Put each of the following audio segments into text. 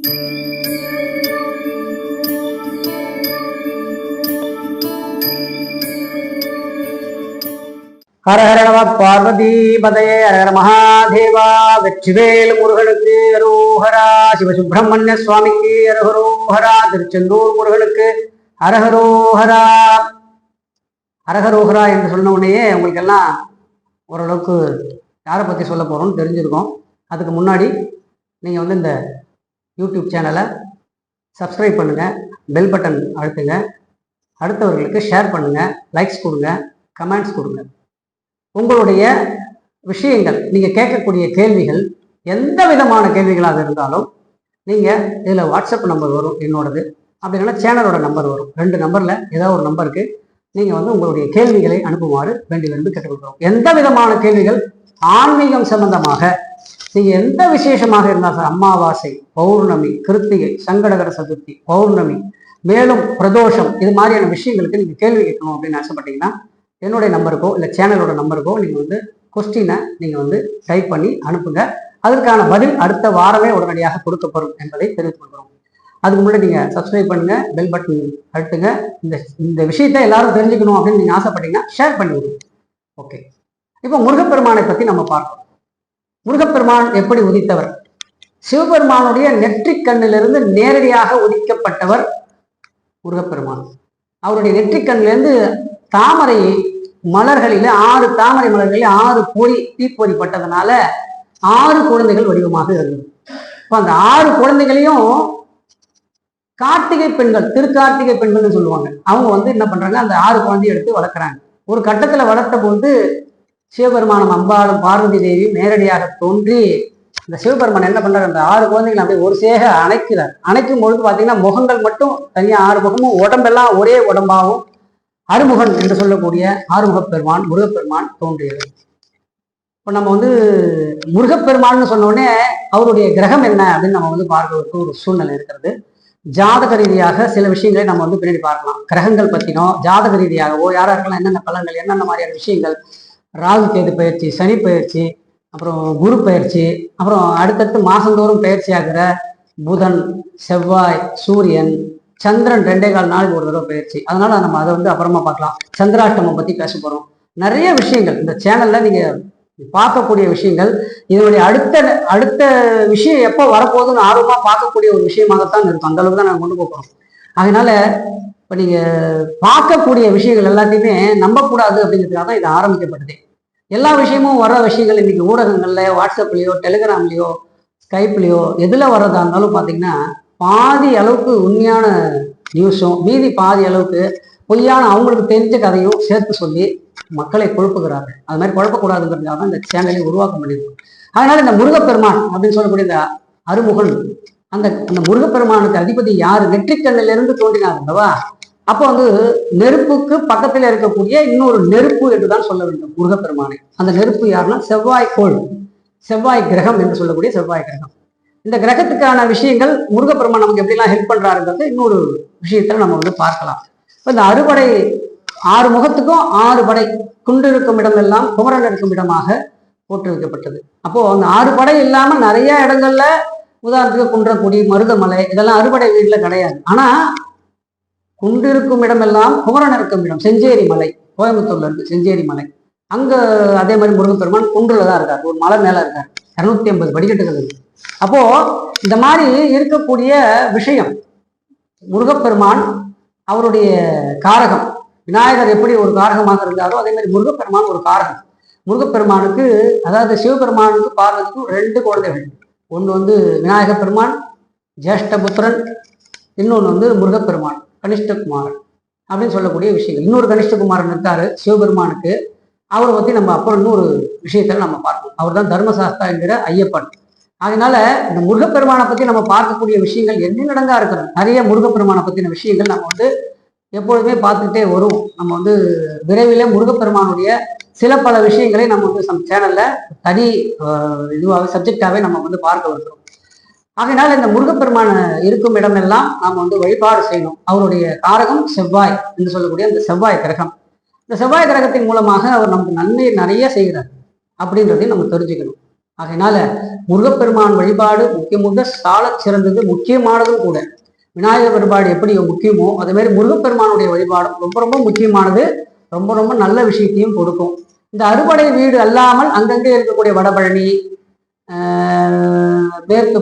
ஹர ஹர நம பார்வதி பதையே ஹர ஹர மகாதேவா. வெற்றிவேல் முருகனுக்கு அரோஹரா. சிவசுப்பிரமணிய சுவாமிக்கு அரஹரோஹரா. திருச்செந்தூர் முருகனுக்கு அரஹரோஹரா. அரஹரோஹரா என்று சொன்ன உடனேயே உங்களுக்கு எல்லாம் ஓரளவுக்கு யாரை பற்றி சொல்ல போகிறோம்னு தெரிஞ்சிருக்கோம். அதுக்கு முன்னாடி நீங்கள் வந்து இந்த யூடியூப் சேனலை சப்ஸ்கிரைப் பண்ணுங்கள், பெல் பட்டன் அழுத்துங்க, அடுத்தவர்களுக்கு ஷேர் பண்ணுங்கள், லைக்ஸ் கொடுங்க, கமெண்ட்ஸ் கொடுங்க. உங்களுடைய விஷயங்கள், நீங்கள் கேட்கக்கூடிய கேள்விகள் எந்த விதமான கேள்விகளாக இருந்தாலும் நீங்கள் இதில் வாட்ஸ்அப் நம்பர் வரும் என்னோடது, அப்படி இல்லைன்னா சேனலோட நம்பர் வரும். 2 நம்பரில் ஏதாவது ஒரு நம்பருக்கு நீங்கள் வந்து உங்களுடைய கேள்விகளை அனுப்புமாறு வேண்டி கேட்டுக்கொள்கிறோம். எந்த விதமான கேள்விகள் ஆன்மீகம் சம்பந்தமாக, நீங்கள் எந்த விசேஷமாக இருந்தால் சார், அமாவாசை, பௌர்ணமி, கிருத்திகை, சங்கடகர சதுர்த்தி, பௌர்ணமி, மேலும் பிரதோஷம், இது மாதிரியான விஷயங்களுக்கு நீங்கள் கேள்வி கேட்கணும் அப்படின்னு ஆசைப்பட்டீங்கன்னா என்னுடைய நம்பருக்கோ இல்லை சேனலோட நம்பருக்கோ நீங்கள் வந்து கொஸ்டினை நீங்கள் வந்து டைப் பண்ணி அனுப்புங்க. அதற்கான பதில் அடுத்த வாரமே உடனடியாக கொடுக்கப்படும் என்பதை தெரிவித்துக் கொள்கிறோம். அதுக்கு முன்னாடி நீங்கள் சப்ஸ்கிரைப் பண்ணுங்க, பெல் பட்டன் அழுத்துங்க. இந்த விஷயத்தை எல்லாரும் தெரிஞ்சுக்கணும் அப்படின்னு நீங்கள் ஆசைப்பட்டீங்கன்னா ஷேர் பண்ணி விடுங்க. ஓகே, இப்போ முருகப்பெருமானை பற்றி நம்ம பார்ப்போம். முருகப்பெருமான் எப்படி உதித்தவர்? சிவபெருமானுடைய நெற்றிக் கண்ணிலிருந்து நேரடியாக உதிக்கப்பட்டவர் முருகப்பெருமான். அவருடைய நெற்றிக் கண்ணிலிருந்து தாமரை மலர்களில் 6 தாமரை மலர்களில் 6 பொறி தீப்பொறி பட்டதுனால 6 குழந்தைகள் வடிவமாக இருந்தது. இப்போ அந்த 6 குழந்தைகளையும் கார்த்திகை பெண்கள், திருக்கார்த்திகை பெண்கள்னு சொல்லுவாங்க, அவங்க வந்து என்ன பண்றாங்க, அந்த 6 குழந்தையை எடுத்து வளர்க்குறாங்க. ஒரு கட்டத்துல வளர்த்த போது சிவபெருமானும் அம்பாளும் பார்வதி தேவி நேரடியாக தோன்றி இந்த சிவபெருமான் என்ன பண்றாரு, அந்த 6 குழந்தைகளை அப்படியே ஒரு சேக அணைக்கிறார். அணைக்கும் பொழுது பாத்தீங்கன்னா முகங்கள் மட்டும் தனியா 6 முகமும், உடம்பெல்லாம் ஒரே உடம்பாகவும் அறுமுகன் என்று சொல்லக்கூடிய ஆறுமுகப்பெருமான் முருகப்பெருமான் தோன்றியது. இப்போ நம்ம வந்து முருகப்பெருமான்னு சொன்ன உடனே அவருடைய கிரகம் என்ன அப்படின்னு நம்ம வந்து பார்க்க ஒரு சூழ்நிலை இருக்கிறது. ஜாதக ரீதியாக சில விஷயங்களை நம்ம வந்து பின்னாடி பார்க்கலாம். கிரகங்கள் பற்றினோ ஜாதக ரீதியாகவோ யாராருக்கெல்லாம் என்னென்ன பலன்கள், என்னென்ன மாதிரியான விஷயங்கள், ராகு கேது பயிற்சி, சனி பயிற்சி, அப்புறம் குரு பயிற்சி, அப்புறம் அடுத்தடுத்து மாசந்தோறும் பயிற்சி ஆகிற புதன், செவ்வாய், சூரியன், சந்திரன் 2.25 நாளுக்கு ஒரு தடவை பயிற்சி. அதனால நம்ம அதை வந்து அப்புறமா பார்க்கலாம். சந்திராஷ்டமம் பற்றி பேச போகிறோம். நிறைய விஷயங்கள் இந்த சேனல்ல நீங்க பார்க்கக்கூடிய விஷயங்கள், இதனுடைய அடுத்த விஷயம் எப்போ வரப்போகுதுன்னு ஆர்வமா பார்க்கக்கூடிய ஒரு விஷயமாகத்தான் இருக்கும். அந்த அளவுக்கு தான் நாங்கள் கொண்டு போகிறோம். அதனால இப்போ நீங்க பார்க்கக்கூடிய விஷயங்கள் எல்லாத்தையுமே நம்பக்கூடாது அப்படிங்கிறதுக்காக தான் இது ஆரம்பிக்கப்பட்டது. எல்லா விஷயமும் வர்ற விஷயங்கள் இன்னைக்கு ஊடகங்கள்ல, வாட்ஸ்அப்லயோ, டெலிகிராம்லயோ, ஸ்கைப்லயோ எதுல வர்றதா இருந்தாலும் பார்த்தீங்கன்னா பாதி அளவுக்கு உண்மையான நியூஸும் மீதி பாதி அளவுக்கு பொய்யான அவங்களுக்கு தெரிஞ்ச கதையும் சேர்த்து சொல்லி மக்களை குழப்புகிறாங்க. அது மாதிரி குழப்பக்கூடாதுங்கிறதுக்காக தான் இந்த சேனலை உருவாக்கம் பண்ணியிருக்கோம். அதனால இந்த முருகப்பெருமான் அப்படின்னு சொல்லக்கூடிய இந்த அறுமுகன், அந்த முருகப்பெருமானுக்கு அதிபதி யாரு? நெற்றிக்கண்ணிலிருந்து தோன்றினார் அல்லவா? அப்போ வந்து நெருப்புக்கு பக்கத்தில் இருக்கக்கூடிய இன்னொரு நெருப்பு என்றுதான் சொல்ல வேண்டும் முருகப்பெருமானை. அந்த நெருப்பு யாருன்னா செவ்வாய் கோள், செவ்வாய் கிரகம் என்று சொல்லக்கூடிய செவ்வாய் கிரகம். இந்த கிரகத்துக்கான விஷயங்கள் முருகப்பெருமான் நமக்கு எப்படிலாம் ஹெல்ப் பண்றாருங்கிறது இன்னொரு விஷயத்துல நம்ம வந்து பார்க்கலாம். இப்போ இந்த அறுபடை 6 முகத்துக்கும் 6 படை, குண்டிருக்கும் இடமெல்லாம் குமரன் இருக்கும் இடமாக போற்றுவிக்கப்பட்டது. அப்போ அந்த 6 படை இல்லாம நிறைய இடங்கள்ல, உதாரணத்துக்கு குன்றக்குடி, மருதமலை, இதெல்லாம் அறுபடை வீடுல கிடையாது. ஆனா குண்டிருக்கும் இடமெல்லாம் குமரன் இருக்கும் இடம் செஞ்சேரி மலை, கோயம்புத்தூர்ல இருக்கு செஞ்சேரி மலை. அங்க அதே மாதிரி முருகப்பெருமான் குன்றுல தான் இருக்கார், ஒரு மலை மேல இருக்கார். 250 படிக்கட்டுகள் இருக்கு. அப்போ இந்த மாதிரி இருக்கக்கூடிய விஷயம் முருகப்பெருமான் அவருடைய காரகம். விநாயகர் எப்படி ஒரு காரகமாக இருந்தாரோ அதே மாதிரி முருகப்பெருமான் ஒரு காரகம். முருகப்பெருமானுக்கு, அதாவது சிவபெருமானுக்கு பார்வதிக்கும் 2 குழந்தைகள். ஒன்று வந்து விநாயகர் பெருமான் ஜேஷ்டபுத்திரன், இன்னொன்று வந்து முருகப்பெருமான் கனிஷ்டகுமாரன் அப்படின்னு சொல்லக்கூடிய விஷயங்கள். இன்னொரு கனிஷ்டகுமாரன் இருக்காரு சிவபெருமானுக்கு. அவரை பற்றி நம்ம அப்புறம் இன்னொரு விஷயத்தில் நம்ம பார்ப்போம். அவர் தான் தர்மசாஸ்தா என்கிற ஐயப்பன். அதனால இந்த முருகப்பெருமானை பற்றி நம்ம பார்க்கக்கூடிய விஷயங்கள் எண்ணிலடங்கா இருக்கிறது. நிறைய முருகப்பெருமானை பற்றின விஷயங்கள் நம்ம வந்து எப்பொழுதுமே பார்த்துக்கிட்டே வரும். நம்ம வந்து விரைவிலே முருகப்பெருமானுடைய சில பல விஷயங்களை நம்ம வந்து நம்ம சேனல்ல தனி இதுவாக சப்ஜெக்டாகவே நம்ம வந்து பார்க்க வருகிறோம். ஆகையினால இந்த முருகப்பெருமான இருக்கும் இடமெல்லாம் நாம் வந்து வழிபாடு செய்யணும். அவருடைய காரகம் செவ்வாய் என்று சொல்லக்கூடிய அந்த செவ்வாய் கிரகம். இந்த செவ்வாய் கிரகத்தின் மூலமாக அவர் நமக்கு நன்மை நிறைய செய்கிறார் அப்படின்றதையும் நம்ம தெரிஞ்சுக்கணும். ஆகையினால முருகப்பெருமான் வழிபாடு முக்கியமாக சால சிறந்தது, முக்கியமானதும் கூட. விநாயகர் வழிபாடு எப்படி முக்கியமோ அதே மாதிரி முருகப்பெருமானுடைய வழிபாடும் ரொம்ப ரொம்ப முக்கியமானது, ரொம்ப ரொம்ப நல்ல விஷயத்தையும் கொடுக்கும். இந்த அறுபடை வீடு அல்லாமல் அங்கங்கே இருக்கக்கூடிய வடபழனி, மேற்கு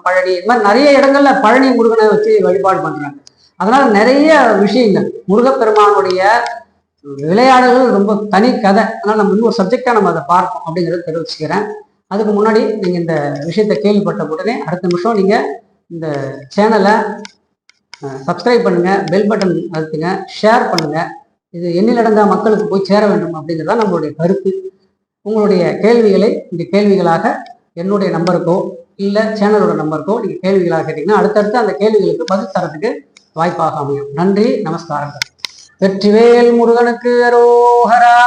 பழனி, இது மாதிரி நிறைய இடங்கள்ல பழனி முருகனை வச்சு வழிபாடு பண்றாங்க. அதனால நிறைய விஷயங்கள் முருகப்பெருமானுடைய விளையாடுகள் ரொம்ப தனி கதை. அதனால நம்ம இன்னும் ஒரு சப்ஜெக்டா நம்ம அதை பார்ப்போம் அப்படிங்கிறத தெரிவிச்சுக்கிறேன். அதுக்கு முன்னாடி நீங்க இந்த விஷயத்தை கேள்விப்பட்ட உடனே அடுத்த நிமிஷம் நீங்க இந்த சேனலை சப்ஸ்கிரைப் பண்ணுங்க, பெல் பட்டன் அழுத்துங்க, ஷேர் பண்ணுங்க. இது எண்ணிலடங்கா மக்களுக்கு போய் சேர வேண்டும் அப்படிங்கிறதா நம்மளுடைய கருத்து. உங்களுடைய கேள்விகளை இந்த கேள்விகளாக என்னுடைய நம்பருக்கோ இல்லை சேனலோட நம்பருக்கோ நீங்கள் கேள்விகளாக கேட்டீங்கன்னா அடுத்தடுத்து அந்த கேள்விகளுக்கு பதில் தரத்துக்கு வாய்ப்பாக அமையும். நன்றி, நமஸ்காரங்கள். வெற்றிவேல் முருகனுக்கு அரோகரா.